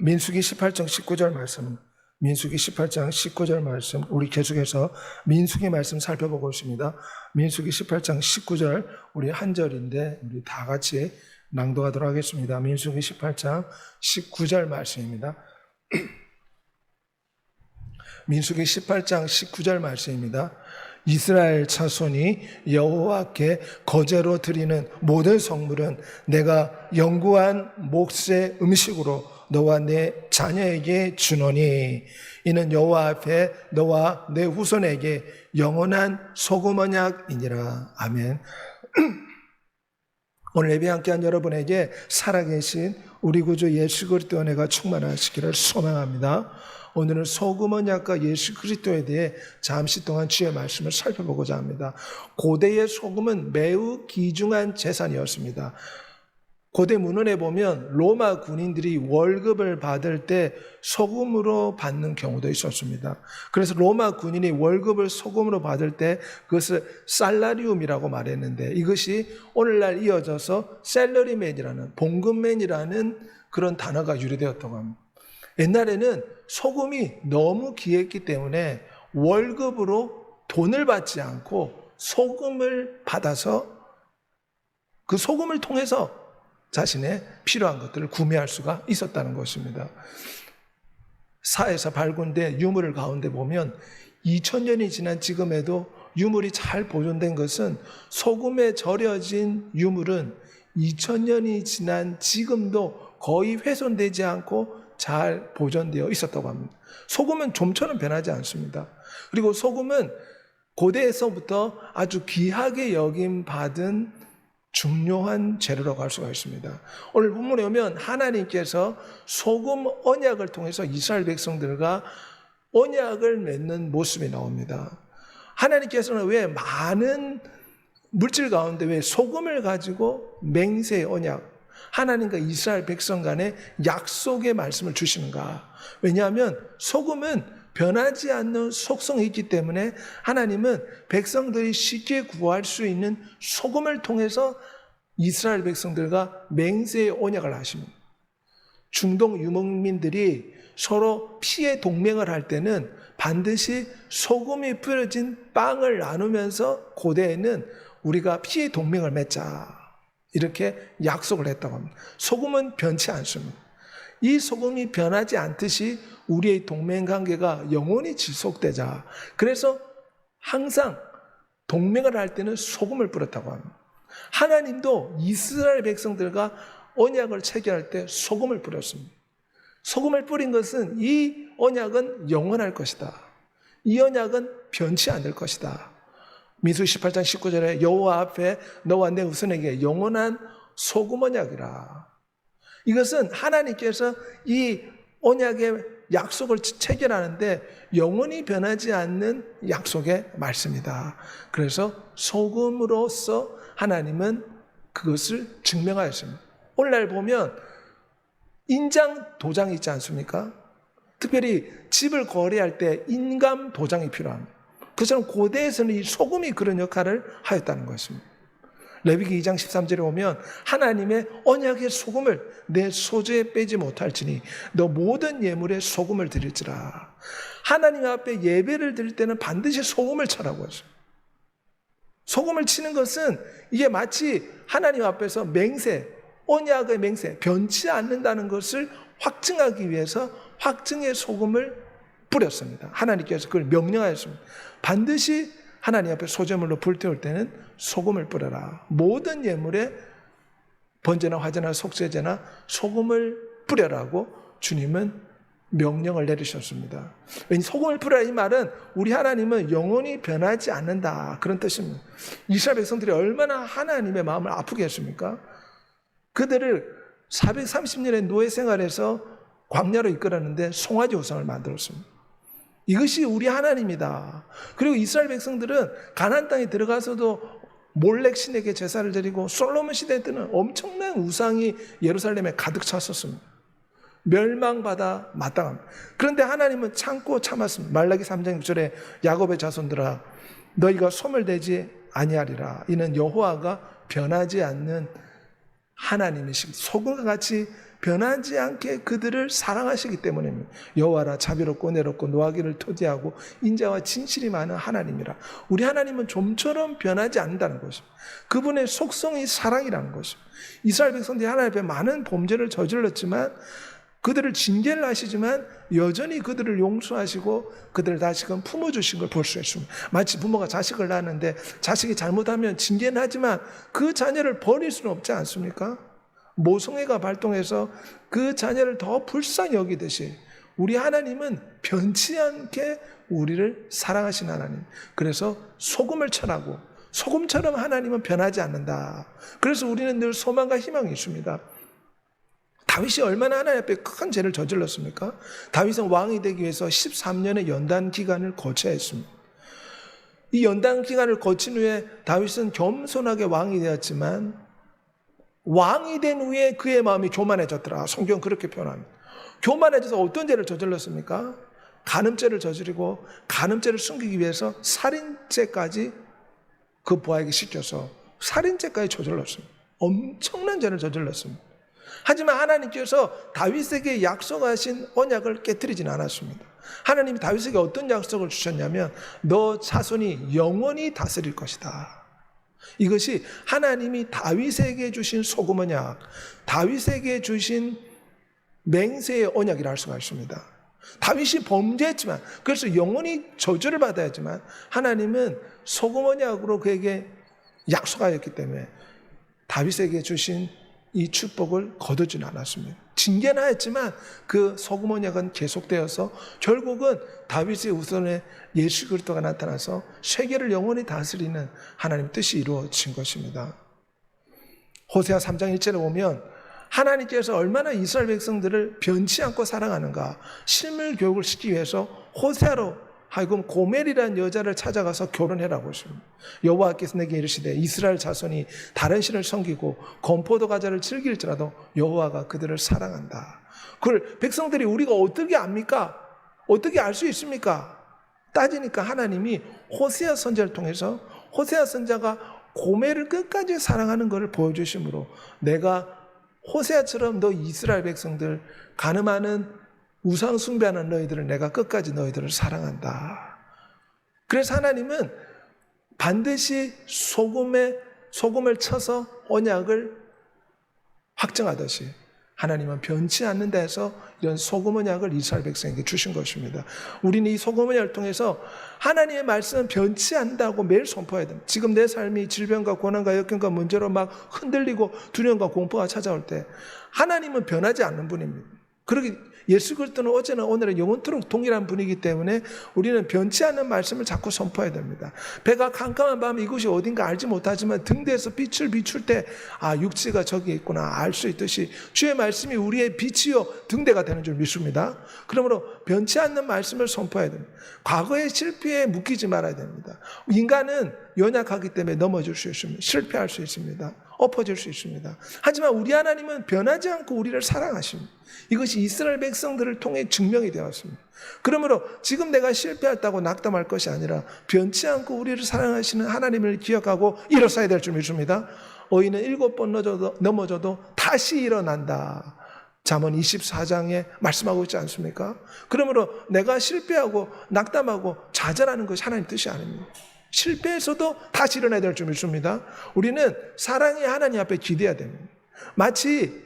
민수기 18장 19절 말씀, 민수기 18장 19절 말씀, 우리 계속해서 민수기 말씀 살펴보고 있습니다. 민수기 18장 19절, 우리 한 절인데 우리 다 같이 낭독하도록 하겠습니다. 민수기 18장 19절 말씀입니다. 민수기 18장 19절 말씀입니다. 이스라엘 자손이 여호와께 거제로 드리는 모든 성물은 내가 영구한 몫의 음식으로 너와 내 자녀에게 주노니 이는 여호와 앞에 너와 내 후손에게 영원한 소금 언약이니라. 아멘. 오늘 예배 함께한 여러분에게 살아계신 우리 구주 예수 그리스도 은혜가 충만하시기를 소망합니다. 오늘은 소금 언약과 예수 그리스도에 대해 잠시 동안 주의 말씀을 살펴보고자 합니다. 고대의 소금은 매우 귀중한 재산이었습니다. 고대 문헌에 보면 로마 군인들이 월급을 받을 때 소금으로 받는 경우도 있었습니다. 그래서 로마 군인이 월급을 소금으로 받을 때 그것을 살라리움이라고 말했는데 이것이 오늘날 이어져서 셀러리맨이라는, 봉급맨이라는 그런 단어가 유래되었다고 합니다. 옛날에는 소금이 너무 귀했기 때문에 월급으로 돈을 받지 않고 소금을 받아서 그 소금을 통해서 자신의 필요한 것들을 구매할 수가 있었다는 것입니다. 사에서 발굴된 유물 가운데 보면 2000년이 지난 지금에도 유물이 잘 보존된 것은, 소금에 절여진 유물은 2000년이 지난 지금도 거의 훼손되지 않고 잘 보존되어 있었다고 합니다. 소금은 좀처럼 변하지 않습니다. 그리고 소금은 고대에서부터 아주 귀하게 여김받은 중요한 재료라고 할 수가 있습니다. 오늘 본문에 오면 하나님께서 소금 언약을 통해서 이스라엘 백성들과 언약을 맺는 모습이 나옵니다. 하나님께서는 왜 많은 물질 가운데 왜 소금을 가지고 맹세의 언약, 하나님과 이스라엘 백성 간의 약속의 말씀을 주시는가? 왜냐하면 소금은 변하지 않는 속성이 있기 때문에 하나님은 백성들이 쉽게 구할 수 있는 소금을 통해서 이스라엘 백성들과 맹세의 언약을 하십니다. 중동 유목민들이 서로 피해 동맹을 할 때는 반드시 소금이 뿌려진 빵을 나누면서 고대에는 우리가 피해 동맹을 맺자 이렇게 약속을 했다고 합니다. 소금은 변치 않습니다. 이 소금이 변하지 않듯이 우리의 동맹관계가 영원히 지속되자, 그래서 항상 동맹을 할 때는 소금을 뿌렸다고 합니다. 하나님도 이스라엘 백성들과 언약을 체결할 때 소금을 뿌렸습니다. 소금을 뿌린 것은 이 언약은 영원할 것이다, 이 언약은 변치 않을 것이다. 민수기 18장 19절에 여호와 앞에 너와 내 후손에게 영원한 소금 언약이라. 이것은 하나님께서 이 언약의 약속을 체결하는데 영원히 변하지 않는 약속의 말씀이다. 그래서 소금으로서 하나님은 그것을 증명하였습니다. 오늘날 보면 인장 도장이 있지 않습니까? 특별히 집을 거래할 때 인감 도장이 필요합니다. 그처럼 고대에서는 이 소금이 그런 역할을 하였다는 것입니다. 레위기 2장 13절에 보면 하나님의 언약의 소금을 내 소재에 빼지 못할지니 너 모든 예물에 소금을 드릴지라. 하나님 앞에 예배를 드릴 때는 반드시 소금을 쳐라고 하죠. 소금을 치는 것은 이게 마치 하나님 앞에서 맹세, 언약의 맹세, 변치 않는다는 것을 확증하기 위해서 확증의 소금을 뿌렸습니다. 하나님께서 그걸 명령하였습니다. 반드시 하나님 앞에 소제물로 불태울 때는 소금을 뿌려라. 모든 예물에 번제나 화제나 속죄제나 소금을 뿌려라고 주님은 명령을 내리셨습니다. 왜냐하면 소금을 뿌려라 이 말은 우리 하나님은 영원히 변하지 않는다 그런 뜻입니다. 이스라엘 백성들이 얼마나 하나님의 마음을 아프게 했습니까? 그들을 430년의 노예 생활에서 광야로 이끌었는데 송아지 우상을 만들었습니다. 이것이 우리 하나님이다. 그리고 이스라엘 백성들은 가나안 땅에 들어가서도 몰렉 신에게 제사를 드리고 솔로몬 시대 때는 엄청난 우상이 예루살렘에 가득 찼었습니다. 멸망받아 마땅합니다. 그런데 하나님은 참고 참았습니다. 말라기 3장 6절에 야곱의 자손들아 너희가 소멸되지 아니하리라. 이는 여호와가 변하지 않는 하나님이십니다. 소금과 같이 변하지 않게 그들을 사랑하시기 때문입니다. 여호와라 자비롭고 은혜롭고 노하기를 토대하고 인자와 진실이 많은 하나님이라. 우리 하나님은 좀처럼 변하지 않는다는 것입니다. 그분의 속성이 사랑이라는 것입니다. 이스라엘 백성들이 하나님 앞에 많은 범죄를 저질렀지만, 그들을 징계를 하시지만 여전히 그들을 용서하시고 그들을 다시금 품어주신 걸 볼 수 있습니다. 마치 부모가 자식을 낳았는데 자식이 잘못하면 징계는 하지만 그 자녀를 버릴 수는 없지 않습니까? 모성애가 발동해서 그 자녀를 더 불쌍히 여기듯이 우리 하나님은 변치 않게 우리를 사랑하신 하나님. 그래서 소금을 천하고 소금처럼 하나님은 변하지 않는다. 그래서 우리는 늘 소망과 희망이 있습니다. 다윗이 얼마나 하나님 앞에 큰 죄를 저질렀습니까? 다윗은 왕이 되기 위해서 13년의 연단 기간을 거쳐야 했습니다. 이 연단 기간을 거친 후에 다윗은 겸손하게 왕이 되었지만 왕이 된 후에 그의 마음이 교만해졌더라. 성경은 그렇게 표현합니다. 교만해져서 어떤 죄를 저질렀습니까? 간음죄를 저지르고 간음죄를 숨기기 위해서 살인죄까지 그 부하에게 시켜서 살인죄까지 저질렀습니다. 엄청난 죄를 저질렀습니다. 하지만 하나님께서 다윗에게 약속하신 언약을 깨뜨리진 않았습니다. 하나님이 다윗에게 어떤 약속을 주셨냐면 너 자손이 영원히 다스릴 것이다. 이것이 하나님이 다윗에게 주신 소금 언약, 다윗에게 주신 맹세의 언약이라 할 수가 있습니다. 다윗이 범죄했지만, 그래서 영원히 저주를 받아야 하지만 하나님은 소금 언약으로 그에게 약속하였기 때문에 다윗에게 주신 이 축복을 거두지는 않았습니다. 징계는 했지만 그 소금 언약은 계속되어서 결국은 다윗의 우선에 예수 그리스도가 나타나서 세계를 영원히 다스리는 하나님 뜻이 이루어진 것입니다. 호세아 3장 1절에 보면 하나님께서 얼마나 이스라엘 백성들을 변치 않고 사랑하는가, 실물 교육을 시키기 위해서 호세아로 하여금 고멜이라는 여자를 찾아가서 결혼해라고 했습니다. 여호와께서 내게 이르시되 이스라엘 자손이 다른 신을 섬기고 건포도 과자를 즐길지라도 여호와가 그들을 사랑한다. 그걸 백성들이 우리가 어떻게 압니까? 어떻게 알 수 있습니까? 따지니까 하나님이 호세아 선지자를 통해서 호세아 선지자가 고멜을 끝까지 사랑하는 것을 보여주심으로 내가 호세아처럼 너 이스라엘 백성들 간음하는 우상 숭배하는 너희들을 내가 끝까지 너희들을 사랑한다. 그래서 하나님은 반드시 소금을 쳐서 언약을 확정하듯이 하나님은 변치 않는다 해서 이런 소금 언약을 이스라엘 백성에게 주신 것입니다. 우리는 이 소금 언약을 통해서 하나님의 말씀은 변치 않는다고 매일 선포해야 됩니다. 지금 내 삶이 질병과 고난과 역경과 문제로 막 흔들리고 두려움과 공포가 찾아올 때 하나님은 변하지 않는 분입니다. 그러기 예수 그리스도는 어제나 오늘은 영원토록 동일한 분이기 때문에 우리는 변치 않는 말씀을 자꾸 선포해야 됩니다. 배가 캄캄한 밤에 이곳이 어딘가 알지 못하지만 등대에서 빛을 비출 때 육지가 저기 있구나 알 수 있듯이 주의 말씀이 우리의 빛이요 등대가 되는 줄 믿습니다. 그러므로 변치 않는 말씀을 선포해야 됩니다. 과거의 실패에 묶이지 말아야 됩니다. 인간은 연약하기 때문에 넘어질 수 있습니다. 실패할 수 있습니다. 엎어질 수 있습니다. 하지만 우리 하나님은 변하지 않고 우리를 사랑하십니다. 이것이 이스라엘 백성들을 통해 증명이 되었습니다. 그러므로 지금 내가 실패했다고 낙담할 것이 아니라 변치 않고 우리를 사랑하시는 하나님을 기억하고 일어서야 될 줄 믿습니다. 어인은 7번 넘어져도 다시 일어난다. 잠언 24장에 말씀하고 있지 않습니까? 그러므로 내가 실패하고 낙담하고 좌절하는 것이 하나님 뜻이 아닙니다. 실패해서도 다시 일어나야 될 줄 믿습니다. 우리는 사랑의 하나님 앞에 기대어야 됩니다. 마치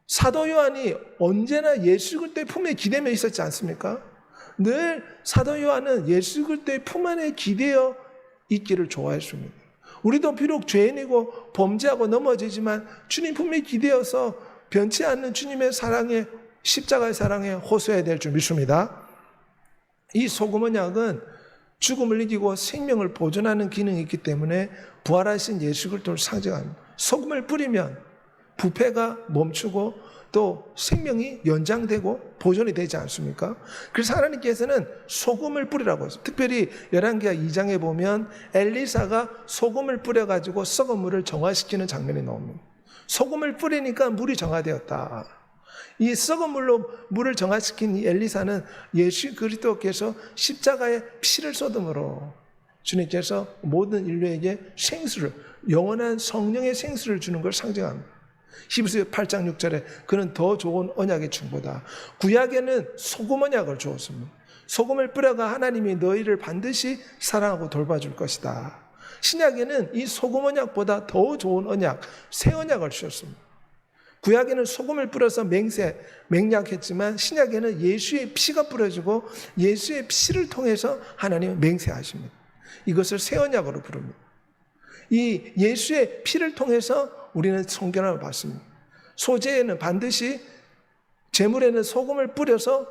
사도 요한이 언제나 예수 그리스도의 품에 기대며 있었지 않습니까? 늘 사도 요한은 예수 그리스도의 품 안에 기대어 있기를 좋아했습니다. 우리도 비록 죄인이고 범죄하고 넘어지지만 주님 품에 기대어서 변치 않는 주님의 사랑에 십자가의 사랑에 호소해야 될 줄 믿습니다. 이 소금 언약은 죽음을 이기고 생명을 보존하는 기능이 있기 때문에 부활하신 예수 그리스도를 상징합니다. 소금을 뿌리면 부패가 멈추고 또 생명이 연장되고 보존이 되지 않습니까? 그래서 하나님께서는 소금을 뿌리라고 했어요. 특별히 열왕기하 2장에 보면 엘리사가 소금을 뿌려가지고 썩은 물을 정화시키는 장면이 나옵니다. 소금을 뿌리니까 물이 정화되었다. 이 썩은 물로 물을 정화시킨 이 엘리사는 예수 그리스도께서 십자가에 피를 쏟음으로 주님께서 모든 인류에게 생수를, 영원한 성령의 생수를 주는 걸 상징합니다. 히브리서 8장 6절에 그는 더 좋은 언약의 중보다. 구약에는 소금 언약을 주었습니다. 소금을 뿌려가 하나님이 너희를 반드시 사랑하고 돌봐줄 것이다. 신약에는 이 소금 언약보다 더 좋은 언약, 새 언약을 주셨습니다. 구약에는 소금을 뿌려서 맹약했지만 신약에는 예수의 피가 뿌려지고 예수의 피를 통해서 하나님은 맹세하십니다. 이것을 새 언약으로 부릅니다. 이 예수의 피를 통해서 우리는 성결함을 받습니다. 소재에는 반드시 제물에는 소금을 뿌려서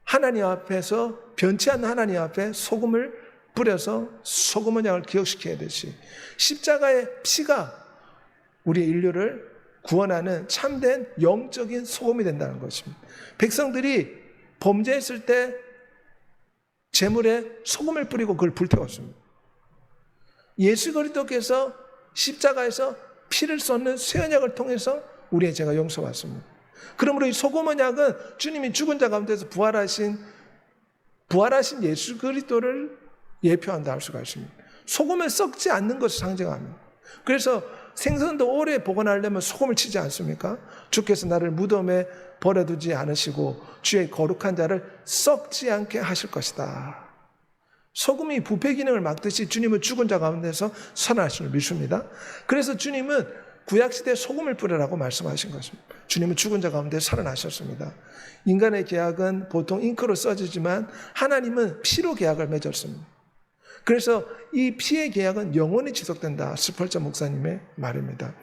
하나님 앞에서 변치 않는 하나님 앞에 소금을 뿌려서 소금 언약을 기억시켜야 되지. 십자가의 피가 우리 인류를 구원하는 참된 영적인 소금이 된다는 것입니다. 백성들이 범죄했을 때 제물에 소금을 뿌리고 그걸 불태웠습니다. 예수 그리스도께서 십자가에서 피를 쏟는 새 언약을 통해서 우리의 죄가 용서받습니다. 그러므로 이 소금 언약은 주님이 죽은 자 가운데서 부활하신 예수 그리스도를 예표한다 할 수가 있습니다. 소금을 썩지 않는 것을 상징합니다. 그래서 생선도 오래 보관하려면 소금을 치지 않습니까? 주께서 나를 무덤에 버려두지 않으시고 주의 거룩한 자를 썩지 않게 하실 것이다. 소금이 부패 기능을 막듯이 주님은 죽은 자 가운데서 살아나신 걸 믿습니다. 그래서 주님은 구약시대에 소금을 뿌리라고 말씀하신 것입니다. 주님은 죽은 자 가운데 살아나셨습니다. 인간의 계약은 보통 잉크로 써지지만 하나님은 피로 계약을 맺었습니다. 그래서 이 피의 계약은 영원히 지속된다. 스펄전 목사님의 말입니다.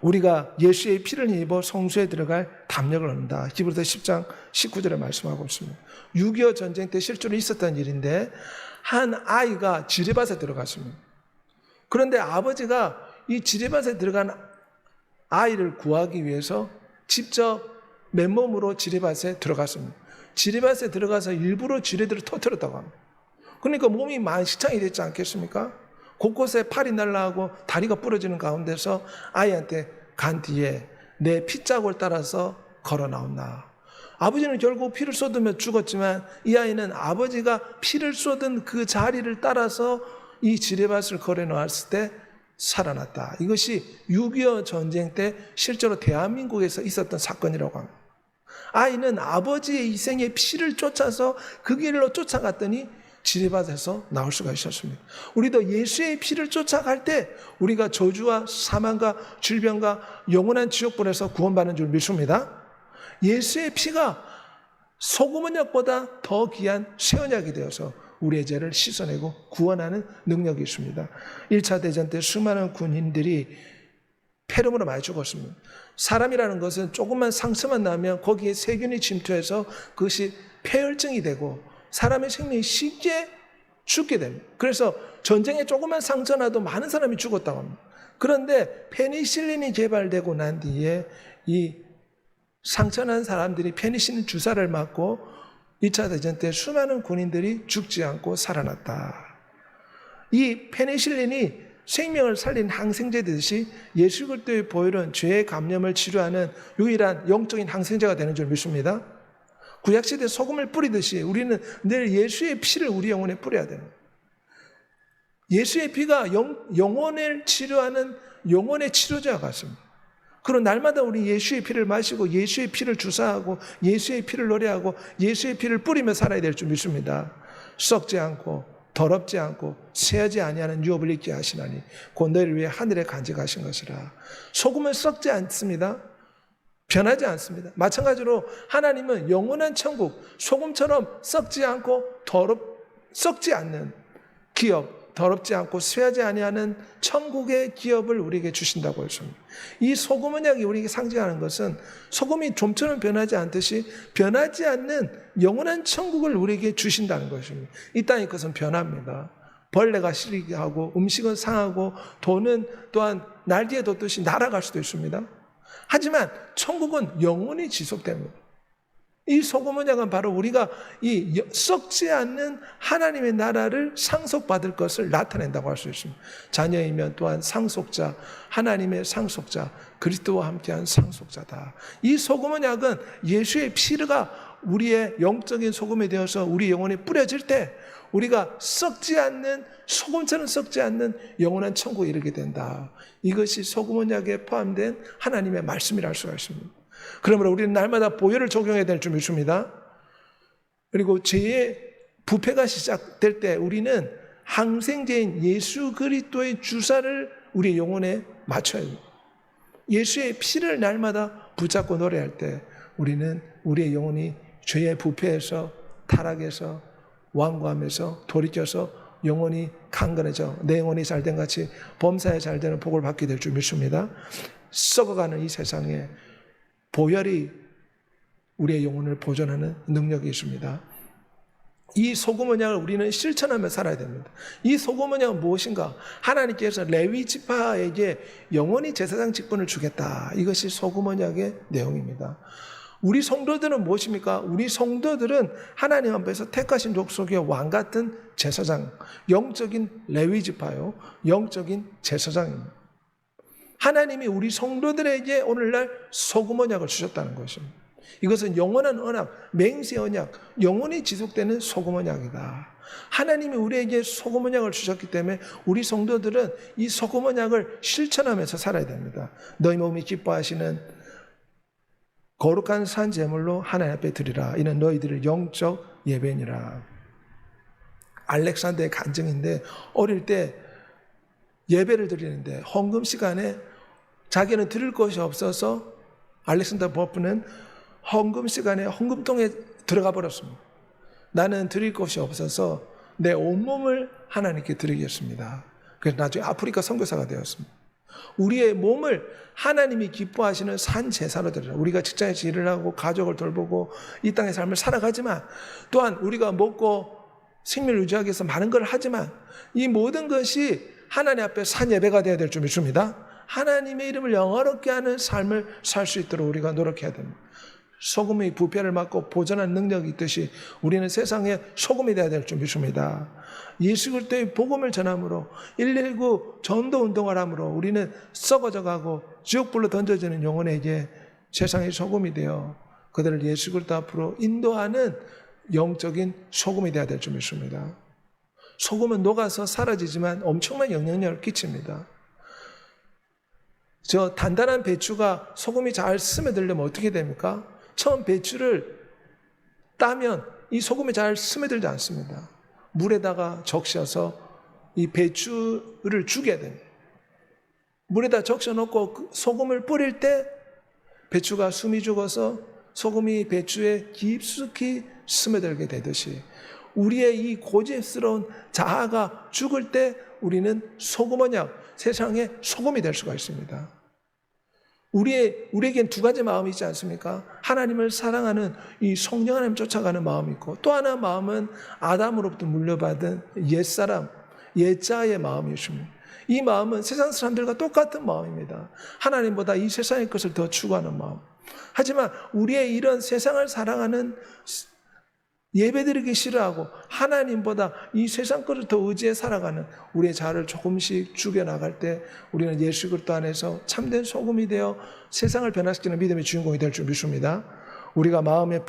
우리가 예수의 피를 입어 성소에 들어갈 담력을 얻는다. 히브리서 10장 19절에 말씀하고 있습니다. 6.25 전쟁 때 실제로 있었던 일인데 한 아이가 지뢰밭에 들어갔습니다. 그런데 아버지가 이 지뢰밭에 들어간 아이를 구하기 위해서 직접 맨몸으로 지뢰밭에 들어갔습니다. 지뢰밭에 들어가서 일부러 지뢰들을 터뜨렸다고 합니다. 그러니까 몸이 만시창이 됐지 않겠습니까? 곳곳에 팔이 날아가고 다리가 부러지는 가운데서 아이한테 간 뒤에 내 핏자국을 따라서 걸어 나온다. 아버지는 결국 피를 쏟으며 죽었지만 이 아이는 아버지가 피를 쏟은 그 자리를 따라서 이 지뢰밭을 걸어 놓았을 때 살아났다. 이것이 6.25 전쟁 때 실제로 대한민국에서 있었던 사건이라고 합니다. 아이는 아버지의 희생의 피를 쫓아서 그 길로 쫓아갔더니 지뢰밭에서 나올 수가 있었습니다. 우리도 예수의 피를 쫓아갈 때 우리가 저주와 사망과 질병과 영원한 지옥불에서 구원받는 줄 믿습니다. 예수의 피가 소금 언약보다 더 귀한 새 언약이 되어서 우리의 죄를 씻어내고 구원하는 능력이 있습니다. 1차 대전 때 수많은 군인들이 폐렴으로 많이 죽었습니다. 사람이라는 것은 조금만 상처만 나면 거기에 세균이 침투해서 그것이 폐혈증이 되고 사람의 생명이 쉽게 죽게 됩니다. 그래서 전쟁에 조그만 상처 나도 많은 사람이 죽었다고 합니다. 그런데 페니실린이 개발되고 난 뒤에 이 상처난 사람들이 페니실린 주사를 맞고 2차 대전 때 수많은 군인들이 죽지 않고 살아났다. 이 페니실린이 생명을 살린 항생제듯이 예수 그리스도의 보혈은 죄의 감염을 치료하는 유일한 영적인 항생제가 되는 줄 믿습니다. 구약시대 소금을 뿌리듯이 우리는 늘 예수의 피를 우리 영혼에 뿌려야 됩니다. 예수의 피가 영혼을 치료하는 영혼의 치료제와 같습니다. 그런 날마다 우리 예수의 피를 마시고 예수의 피를 주사하고 예수의 피를 노래하고 예수의 피를 뿌리며 살아야 될 줄 믿습니다. 썩지 않고 더럽지 않고 새하지 아니하는 유업을 있게 하시나니 곧 너희를 위해 하늘에 간직하신 것이라. 소금은 썩지 않습니다. 변하지 않습니다. 마찬가지로 하나님은 영원한 천국, 소금처럼 썩지 않고 썩지 않는 기업, 더럽지 않고 쇠하지 아니하는 천국의 기업을 우리에게 주신다고 했습니다. 이 소금 언약이 우리에게 상징하는 것은 소금이 좀처럼 변하지 않듯이 변하지 않는 영원한 천국을 우리에게 주신다는 것입니다. 이 땅의 것은 변합니다. 벌레가 시리게 하고 음식은 상하고 돈은 또한 날개에 돋듯이 날아갈 수도 있습니다. 하지만 천국은 영원히 지속됩니다. 이 소금 언약은 바로 우리가 이 썩지 않는 하나님의 나라를 상속받을 것을 나타낸다고 할 수 있습니다. 자녀이면 또한 상속자, 하나님의 상속자, 그리스도와 함께한 상속자다. 이 소금 언약은 예수의 피가 우리의 영적인 소금이 되어서 우리 영혼이 뿌려질 때 우리가 썩지 않는, 소금처럼 썩지 않는 영원한 천국에 이르게 된다. 이것이 소금 언약에 포함된 하나님의 말씀이라 할 수가 있습니다. 그러므로 우리는 날마다 보혈을 적용해야 될 줄 믿습니다. 그리고 죄의 부패가 시작될 때 우리는 항생제인 예수 그리스도의 주사를 우리 영혼에 맞춰야 돼요. 예수의 피를 날마다 붙잡고 노래할 때 우리는 우리의 영혼이 죄의 부패에서, 타락에서, 완고함에서 돌이켜서 영혼이 강건해져 내 영혼이 잘된 같이 범사에 잘되는 복을 받게 될 줄 믿습니다. 썩어가는 이 세상에 보혈이 우리의 영혼을 보존하는 능력이 있습니다. 이 소금 언약을 우리는 실천하며 살아야 됩니다. 이 소금 언약은 무엇인가? 하나님께서 레위 지파에게 영원히 제사장 직분을 주겠다. 이것이 소금 언약의 내용입니다. 우리 성도들은 무엇입니까? 우리 성도들은 하나님 앞에서 택하신 족속의 왕 같은 제사장, 영적인 레위 지파요, 영적인 제사장입니다. 하나님이 우리 성도들에게 오늘날 소금 언약을 주셨다는 것입니다. 이것은 영원한 언약, 맹세 언약, 영원히 지속되는 소금 언약이다. 하나님이 우리에게 소금 언약을 주셨기 때문에 우리 성도들은 이 소금 언약을 실천하면서 살아야 됩니다. 너희 몸이 기뻐하시는 거룩한 산 제물로 하나님 앞에 드리라. 이는 너희들의 영적 예배니라. 알렉산더의 간증인데 어릴 때 예배를 드리는데 헌금 시간에 자기는 드릴 것이 없어서 알렉산더 버프는 헌금 시간에 헌금통에 들어가 버렸습니다. 나는 드릴 것이 없어서 내 온몸을 하나님께 드리겠습니다. 그래서 나중에 아프리카 선교사가 되었습니다. 우리의 몸을 하나님이 기뻐하시는 산 제사로 드리라. 우리가 직장에서 일을 하고 가족을 돌보고 이 땅의 삶을 살아가지만 또한 우리가 먹고 생명을 유지하기 위해서 많은 걸 하지만 이 모든 것이 하나님 앞에 산 예배가 되어야 될 줄 믿습니다. 하나님의 이름을 영화롭게 하는 삶을 살 수 있도록 우리가 노력해야 됩니다. 소금이 부패를 막고 보존하는 능력이 있듯이 우리는 세상에 소금이 되어야 될 줄 믿습니다. 예수 그리스도의 복음을 전함으로 119 전도 운동을 함으로 우리는 썩어져 가고 지옥불로 던져지는 영혼에게 세상의 소금이 되어 그들을 예수 그리스도 앞으로 인도하는 영적인 소금이 되어야 될 줄 믿습니다. 소금은 녹아서 사라지지만 엄청난 영향력을 끼칩니다. 저 단단한 배추가 소금이 잘 스며들려면 어떻게 됩니까? 처음 배추를 따면 이 소금이 잘 스며들지 않습니다. 물에다가 적셔서 이 배추를 죽여야 됩니다. 물에다 적셔놓고 소금을 뿌릴 때 배추가 숨이 죽어서 소금이 배추에 깊숙이 스며들게 되듯이 우리의 이 고집스러운 자아가 죽을 때 우리는 소금 언약, 세상에 소금이 될 수가 있습니다. 우리에겐 두 가지 마음이 있지 않습니까? 하나님을 사랑하는 이 성령 하나님 쫓아가는 마음이 있고 또 하나 마음은 아담으로부터 물려받은 옛사람, 옛자의 마음이 있습니다. 이 마음은 세상 사람들과 똑같은 마음입니다. 하나님보다 이 세상의 것을 더 추구하는 마음. 하지만 우리의 이런 세상을 사랑하는 예배드리기 싫어하고 하나님보다 이 세상 것을 더 의지해 살아가는 우리의 자아를 조금씩 죽여나갈 때 우리는 예수 그리스도 안에서 참된 소금이 되어 세상을 변화시키는 믿음의 주인공이 될 줄 믿습니다. 우리가 마음의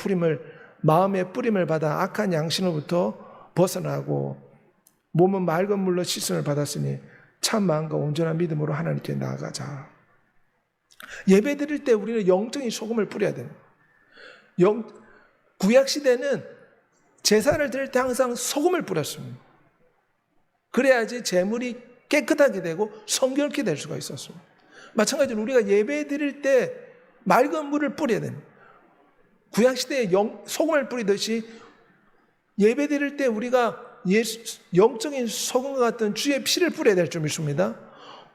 뿌림을 받아 악한 양심으로부터 벗어나고 몸은 맑은 물로 씻음을 받았으니 참 마음과 온전한 믿음으로 하나님께 나아가자. 예배드릴 때 우리는 영적인 소금을 뿌려야 됩니다. 구약시대는 제사를 드릴 때 항상 소금을 뿌렸습니다. 그래야지 제물이 깨끗하게 되고 성결케 될 수가 있었습니다. 마찬가지로 우리가 예배 드릴 때 맑은 물을 뿌려야 됩니다. 구약시대에 소금을 뿌리듯이 예배 드릴 때 우리가 영적인 소금과 같은 주의 피를 뿌려야 될 줄 믿습니다.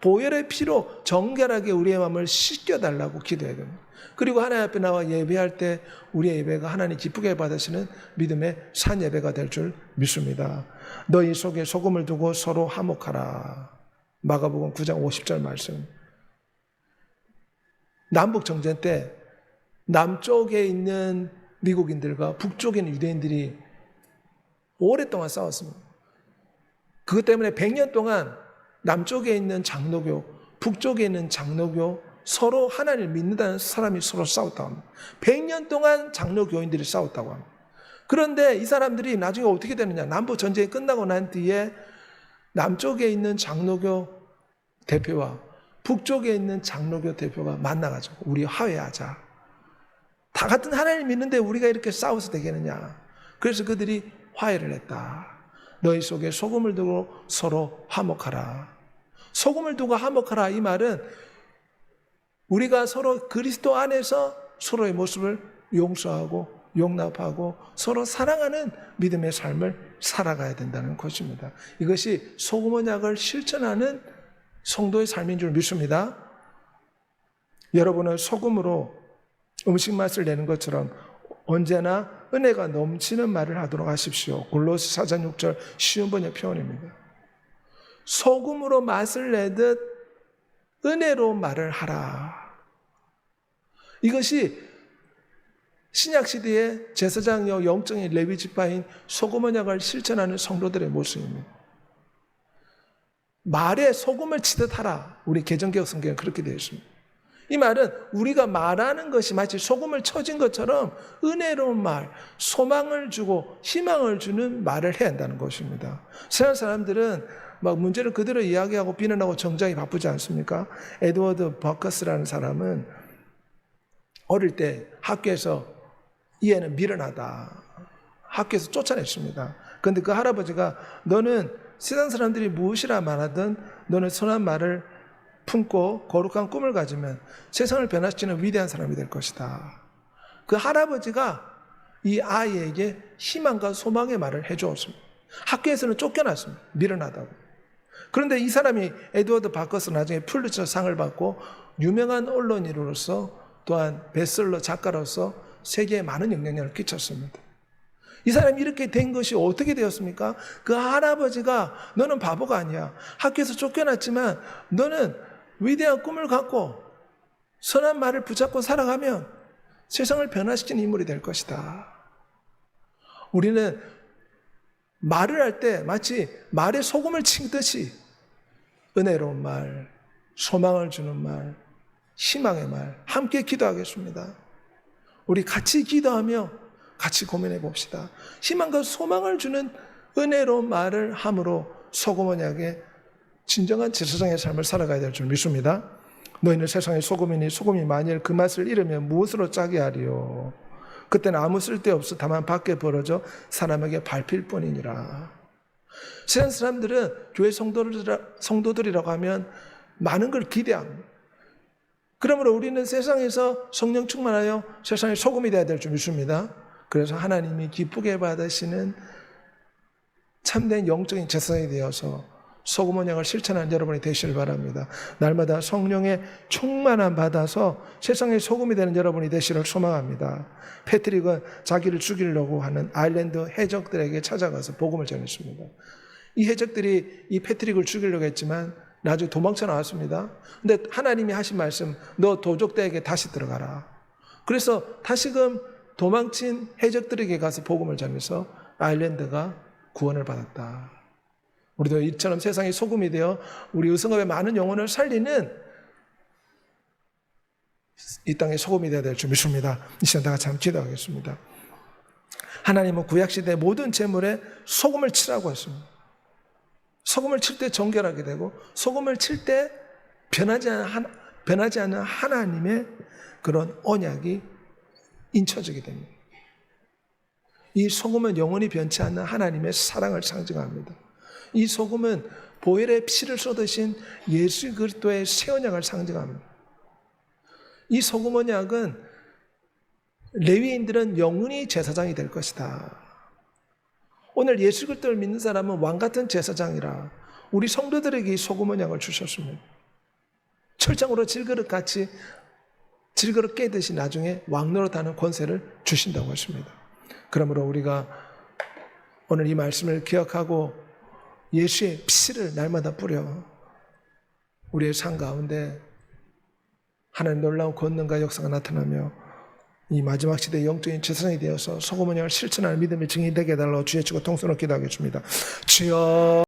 보혈의 피로 정결하게 우리의 마음을 씻겨달라고 기도해야 됩니다. 그리고 하나님 앞에 나와 예배할 때 우리의 예배가 하나님 기쁘게 받으시는 믿음의 산 예배가 될 줄 믿습니다. 너희 속에 소금을 두고 서로 화목하라. 마가복음 9장 50절 말씀. 남북정전 때 남쪽에 있는 미국인들과 북쪽에 있는 유대인들이 오랫동안 싸웠습니다. 그것 때문에 100년 동안 남쪽에 있는 장로교, 북쪽에 있는 장로교 서로 하나님을 믿는다는 사람이 서로 싸웠다고 합니다. 100년 동안 장로 교인들이 싸웠다고 합니다. 그런데 이 사람들이 나중에 어떻게 되느냐? 남북 전쟁이 끝나고 난 뒤에 남쪽에 있는 장로교 대표와 북쪽에 있는 장로교 대표가 만나가지고 우리 화해하자. 다 같은 하나님 믿는데 우리가 이렇게 싸워서 되겠느냐? 그래서 그들이 화해를 했다. 너희 속에 소금을 두고 서로 화목하라. 소금을 두고 화목하라 이 말은 우리가 서로 그리스도 안에서 서로의 모습을 용서하고 용납하고 서로 사랑하는 믿음의 삶을 살아가야 된다는 것입니다. 이것이 소금 언약을 실천하는 성도의 삶인 줄 믿습니다. 여러분은 소금으로 음식 맛을 내는 것처럼 언제나 은혜가 넘치는 말을 하도록 하십시오. 골로새 4장 6절 쉬운 번역 표현입니다. 소금으로 맛을 내듯 은혜로 말을 하라. 이것이 신약시대의 제사장이요 영적인 레위 지파인 소금 언약을 실천하는 성도들의 모습입니다. 말에 소금을 치듯 하라. 우리 개정개혁 성경에 그렇게 되어 있습니다. 이 말은 우리가 말하는 것이 마치 소금을 쳐진 것처럼 은혜로운 말, 소망을 주고 희망을 주는 말을 해야 한다는 것입니다. 세상 사람들은 막 문제를 그대로 이야기하고 비난하고 정장이 바쁘지 않습니까? 에드워드 버커스라는 사람은 어릴 때 학교에서 이 애는 미련하다. 학교에서 쫓아냈습니다. 그런데 그 할아버지가 너는 세상 사람들이 무엇이라 말하든 너는 선한 말을 품고 거룩한 꿈을 가지면 세상을 변화시키는 위대한 사람이 될 것이다. 그 할아버지가 이 아이에게 희망과 소망의 말을 해주었습니다. 학교에서는 쫓겨났습니다. 미련하다고. 그런데 이 사람이 에드워드 바커스 나중에 퓰리처 상을 받고 유명한 언론인으로서 또한 베스트셀러 작가로서 세계에 많은 영향력을 끼쳤습니다. 이 사람이 이렇게 된 것이 어떻게 되었습니까? 그 할아버지가 너는 바보가 아니야. 학교에서 쫓겨났지만 너는 위대한 꿈을 갖고 선한 말을 붙잡고 살아가면 세상을 변화시키는 인물이 될 것이다. 우리는 말을 할 때 마치 말에 소금을 치듯이 은혜로운 말, 소망을 주는 말, 희망의 말 함께 기도하겠습니다. 우리 같이 기도하며 같이 고민해 봅시다. 희망과 소망을 주는 은혜로운 말을 함으로 소금 언약의 진정한 제사장의 삶을 살아가야 될 줄 믿습니다. 너희는 세상의 소금이니 소금이 만일 그 맛을 잃으면 무엇으로 짜게 하리요? 그때는 아무 쓸데없어 다만 밖에 벌어져 사람에게 밟힐 뿐이니라. 세상 사람들은 교회 성도들이라고 하면 많은 걸 기대합니다. 그러므로 우리는 세상에서 성령 충만하여 세상의 소금이 되어야 될 줄 믿습니다. 그래서 하나님이 기쁘게 받으시는 참된 영적인 제사장이 되어서 소금 언약을 실천하는 여러분이 되시길 바랍니다. 날마다 성령의 충만함 받아서 세상의 소금이 되는 여러분이 되시기를 소망합니다. 패트릭은 자기를 죽이려고 하는 아일랜드 해적들에게 찾아가서 복음을 전했습니다. 이 해적들이 이 패트릭을 죽이려고 했지만 나중에 도망쳐 나왔습니다. 근데 하나님이 하신 말씀, 너 도적대에게 다시 들어가라. 그래서 다시금 도망친 해적들에게 가서 복음을 전해서 아일랜드가 구원을 받았다. 우리도 이처럼 세상의 소금이 되어 우리 의성업의 많은 영혼을 살리는 이 땅의 소금이 되어야 될 줄 믿습니다. 이 시간 다 같이 한번 기도하겠습니다. 하나님은 구약시대 모든 재물에 소금을 치라고 했습니다. 소금을 칠 때 정결하게 되고 소금을 칠 때 변하지 않는 하나님의 그런 언약이 인쳐지게 됩니다. 이 소금은 영원히 변치 않는 하나님의 사랑을 상징합니다. 이 소금은 보혈의 피를 쏟으신 예수 그리스도의 새 언약을 상징합니다. 이 소금 언약은 레위인들은 영원히 제사장이 될 것이다. 오늘 예수 그리스도를 믿는 사람은 왕같은 제사장이라 우리 성도들에게 이 소금 언약을 주셨습니다. 철장으로 질그릇같이 질그릇 깨듯이 나중에 왕노릇하는 권세를 주신다고 하십니다. 그러므로 우리가 오늘 이 말씀을 기억하고 예수의 피를 날마다 뿌려 우리의 삶 가운데 하나님 놀라운 권능과 역사가 나타나며 이 마지막 시대의 영적인 제사장이 되어서 소금 언약을 실천하는 믿음의 증인이 되게 해달라고 주의 치고 통성으로 기도하겠습니다. 주여